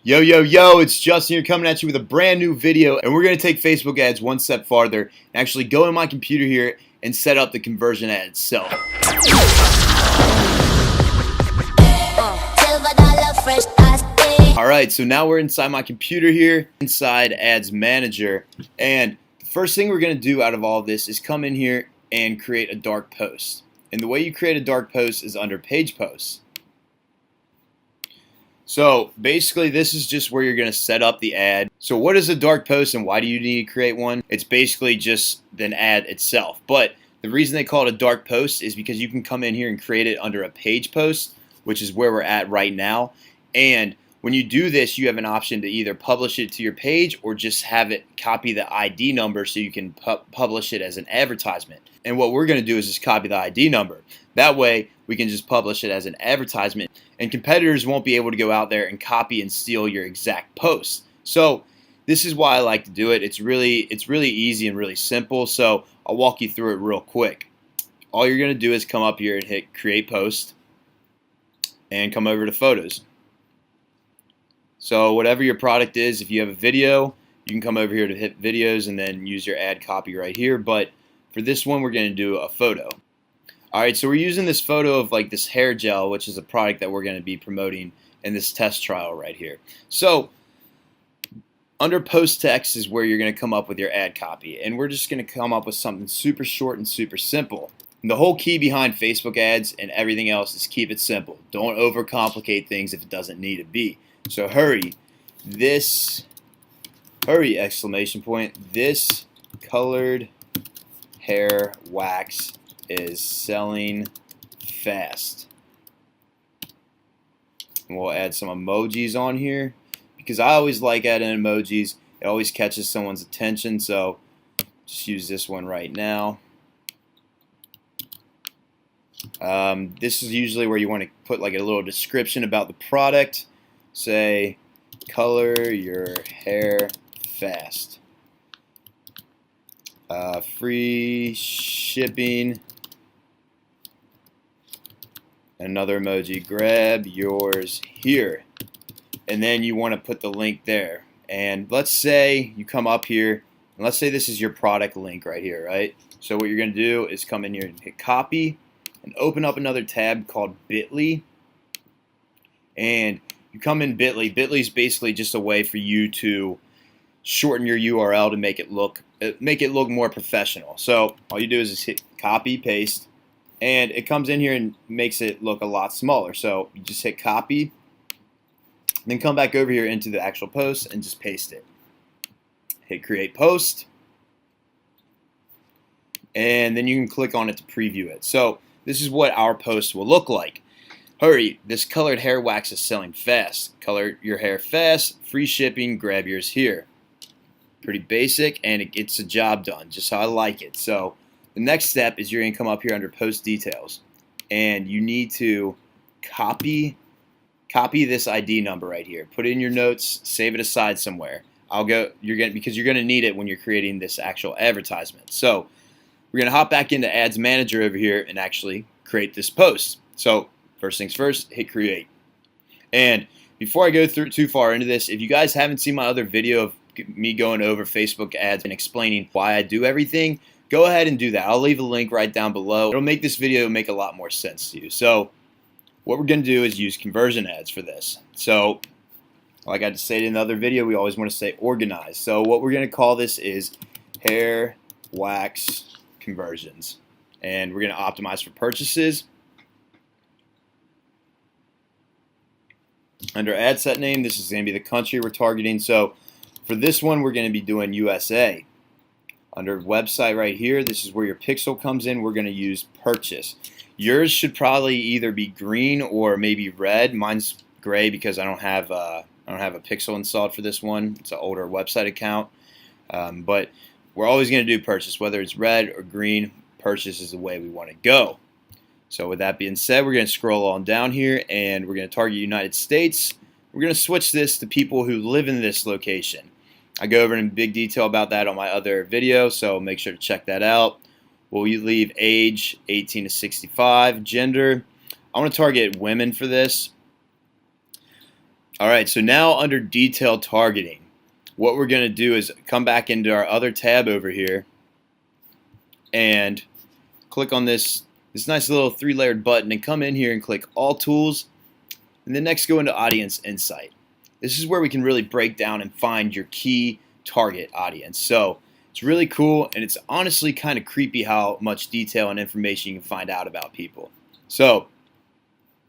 Yo, yo, yo, it's Justin here coming at you with a brand new video, and we're going to take Facebook ads one step farther and actually go in my computer here and set up the conversion ad itself. Alright, so now we're inside my computer here, inside Ads Manager, and the first thing we're going to do out of all this is come in here and create a dark post. And the way you create a dark post is under Page Posts. So basically this is just where you're going to set up the ad. So what is a dark post and why do you need to create one? It's basically just an ad itself. But the reason they call it a dark post is because you can come in here and create it under a page post, which is where we're at right now. And when you do this, you have an option to either publish it to your page or just have it copy the ID number so you can publish it as an advertisement. And what we're going to do is just copy the ID number. That way we can just publish it as an advertisement and competitors won't be able to go out there and copy and steal your exact post. So this is why I like to do it. It's really easy and really simple. So I'll walk you through it real quick. All you're going to do is come up here and hit Create Post and come over to Photos. So whatever your product is, if you have a video, you can come over here to hit Videos and then use your ad copy right here. But for this one, we're going to do a photo. Alright, so we're using this photo of like this hair gel, which is a product that we're going to be promoting in this test trial right here. So under post text is where you're going to come up with your ad copy, and we're just going to come up with something super short and super simple. And the whole key behind Facebook ads and everything else is keep it simple. Don't overcomplicate things if it doesn't need to be. So hurry, exclamation point, this colored hair wax is selling fast. And we'll add some emojis on here because I always like adding emojis. It always catches someone's attention, so just use this one right now. This is usually where you want to put like a little description about the product. Say, color your hair fast. Free shipping. Another emoji, grab yours here. And then you want to put the link there. And let's say you come up here, and let's say this is your product link right here, right? So what you're going to do is come in here and hit copy and open up another tab called Bitly. And you come in Bitly. Bitly is basically just a way for you to shorten your URL to make it look more professional. So all you do is just hit copy, paste, and it comes in here and makes it look a lot smaller. So you just hit copy, then come back over here into the actual post and just paste it. Hit create post, and then you can click on it to preview it. So this is what our post will look like. Hurry, this colored hair wax is selling fast. Color your hair fast, free shipping, grab yours here. Pretty basic, and it gets the job done, just how I like it. So the next step is you're going to come up here under post details, and you need to copy this ID number right here. Put it in your notes, save it aside somewhere. Because you're going to need it when you're creating this actual advertisement. So we're going to hop back into Ads Manager over here and actually create this post. So first things first, hit create. And before I go through too far into this, if you guys haven't seen my other video of me going over Facebook ads and explaining why I do everything, go ahead and do that. I'll leave a link right down below. It'll make this video make a lot more sense to you. So what we're going to do is use conversion ads for this. So like I just stated in the other video, we always want to say organized. So what we're going to call this is hair wax conversions. And we're going to optimize for purchases. Under ad set name, this is going to be the country we're targeting. So for this one, we're going to be doing USA. Under website right here, this is where your pixel comes in. We're going to use purchase. Yours should probably either be green or maybe red. Mine's gray because I don't have a pixel installed for this one. It's an older website account. But we're always going to do purchase, whether it's red or green. Purchase is the way we want to go. So with that being said, we're going to scroll on down here and we're going to target United States. We're going to switch this to people who live in this location. I go over in big detail about that on my other video, so make sure to check that out. We'll leave age 18 to 65, gender. I want to target women for this. Alright, so now under detailed targeting, what we're going to do is come back into our other tab over here and click on this nice little 3-layered button and come in here and click All Tools, and then next go into Audience Insight. This is where we can really break down and find your key target audience. So it's really cool, and it's honestly kind of creepy how much detail and information you can find out about people. So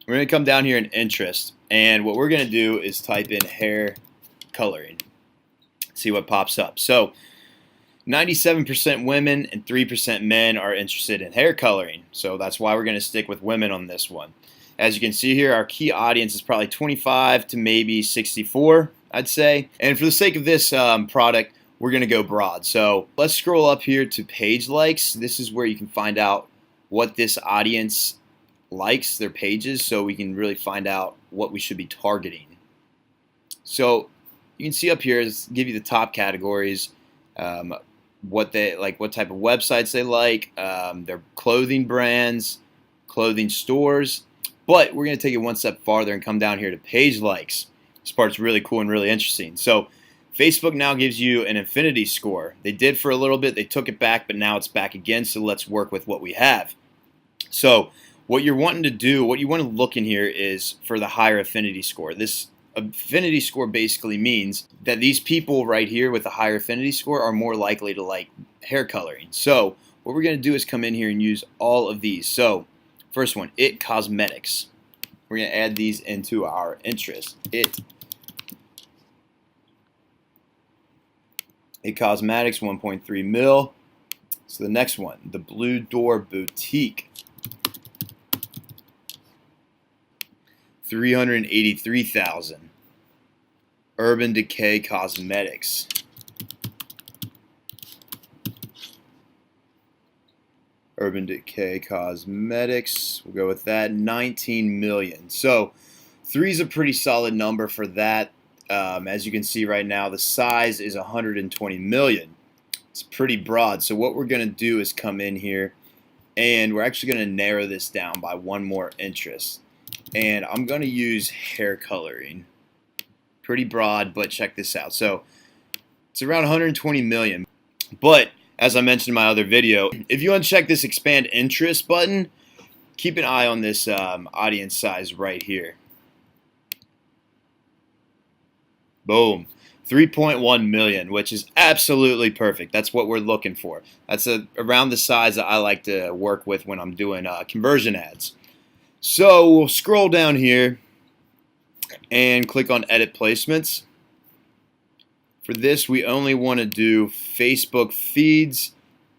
we're going to come down here in interest, and what we're going to do is type in hair coloring. See what pops up. So 97% women and 3% men are interested in hair coloring. So that's why we're going to stick with women on this one. As you can see here, our key audience is probably 25 to maybe 64, I'd say. And for the sake of this product, we're going to go broad. So let's scroll up here to page likes. This is where you can find out what this audience likes, their pages, so we can really find out what we should be targeting. So you can see up here is give you the top categories, what they like, what type of websites they like, their clothing brands, clothing stores. But we're going to take it one step farther and come down here to page likes. This part's really cool and really interesting. So Facebook now gives you an affinity score. They did for a little bit, they took it back, but now it's back again, so let's work with what we have. So what you're wanting to do, what you want to look in here is for the higher affinity score. This affinity score basically means that these people right here with a higher affinity score are more likely to like hair coloring. So what we're going to do is come in here and use all of these. So first one, It Cosmetics. We're going to add these into our interest. It Cosmetics, 1.3 mil. So the next one, The Blue Door Boutique. 383,000. Urban Decay Cosmetics. Urban Decay Cosmetics, we'll go with that, 19 million. So 3 is a pretty solid number for that. As you can see right now, the size is 120 million. It's pretty broad. So what we're going to do is come in here, and we're actually going to narrow this down by one more interest. And I'm going to use hair coloring. Pretty broad, but check this out. So it's around 120 million. But as I mentioned in my other video, if you uncheck this expand interest button, keep an eye on this audience size right here. Boom. 3.1 million, which is absolutely perfect. That's what we're looking for. That's around the size that I like to work with when I'm doing conversion ads. So we'll scroll down here and click on Edit Placements. For this, we only want to do Facebook feeds,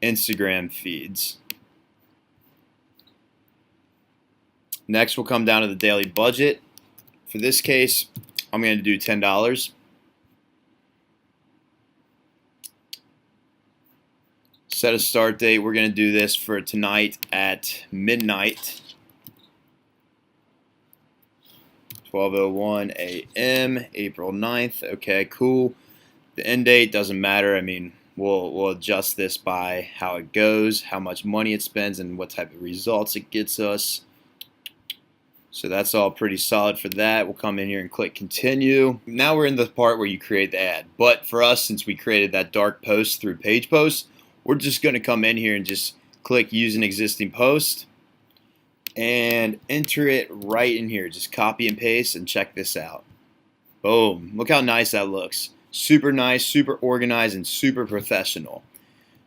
Instagram feeds. Next, we'll come down to the daily budget. For this case, I'm going to do $10. Set a start date. We're going to do this for tonight at midnight. 12:01 a.m. April 9th. Okay, cool. The end date doesn't matter. I mean, we'll adjust this by how it goes, how much money it spends, and what type of results it gets us. So that's all pretty solid for that. We'll come in here and click continue. Now we're in the part where you create the ad. But for us, since we created that dark post through page post, we're just going to come in here and just click use an existing post and enter it right in here. Just copy and paste and check this out. Boom. Look how nice that looks. Super nice, super organized, and super professional.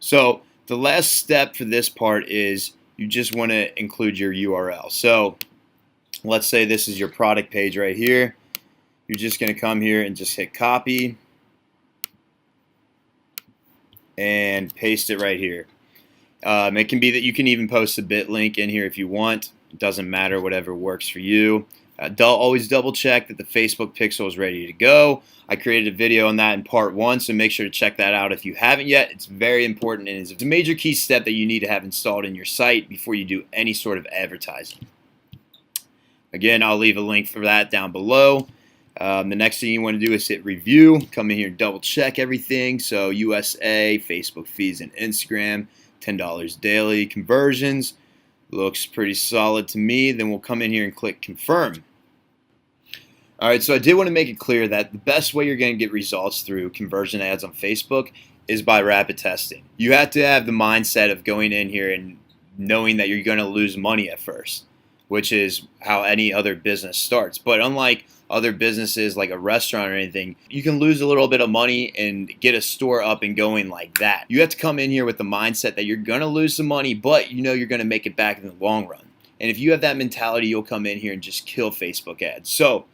So the last step for this part is you just want to include your URL. So let's say this is your product page right here. You're just going to come here and just hit copy and paste it right here. It can be that you can even post a bit link in here if you want. It doesn't matter, whatever works for you. Always double check that the Facebook pixel is ready to go. I created a video on that in part 1, so make sure to check that out if you haven't yet. It's very important, and it's a major key step that you need to have installed in your site before you do any sort of advertising. Again, I'll leave a link for that down below. The next thing you want to do is hit review. Come in here and double check everything. So USA, Facebook feeds, and Instagram, $10 daily conversions. Looks pretty solid to me. Then we'll come in here and click confirm. All right, so I did want to make it clear that the best way you're going to get results through conversion ads on Facebook is by rapid testing. You have to have the mindset of going in here and knowing that you're going to lose money at first, which is how any other business starts. But unlike other businesses like a restaurant or anything, you can lose a little bit of money and get a store up and going like that. You have to come in here with the mindset that you're going to lose some money, but you know you're going to make it back in the long run. And if you have that mentality, you'll come in here and just kill Facebook ads. So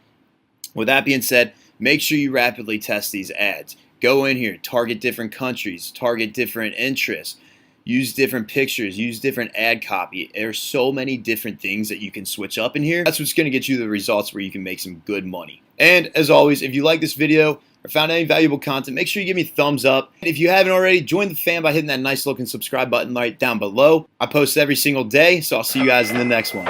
with that being said, make sure you rapidly test these ads. Go in here, target different countries, target different interests, use different pictures, use different ad copy. There's so many different things that you can switch up in here. That's what's going to get you the results where you can make some good money. And as always, if you like this video or found any valuable content, make sure you give me a thumbs up. And if you haven't already, join the fam by hitting that nice looking subscribe button right down below. I post every single day, so I'll see you guys in the next one.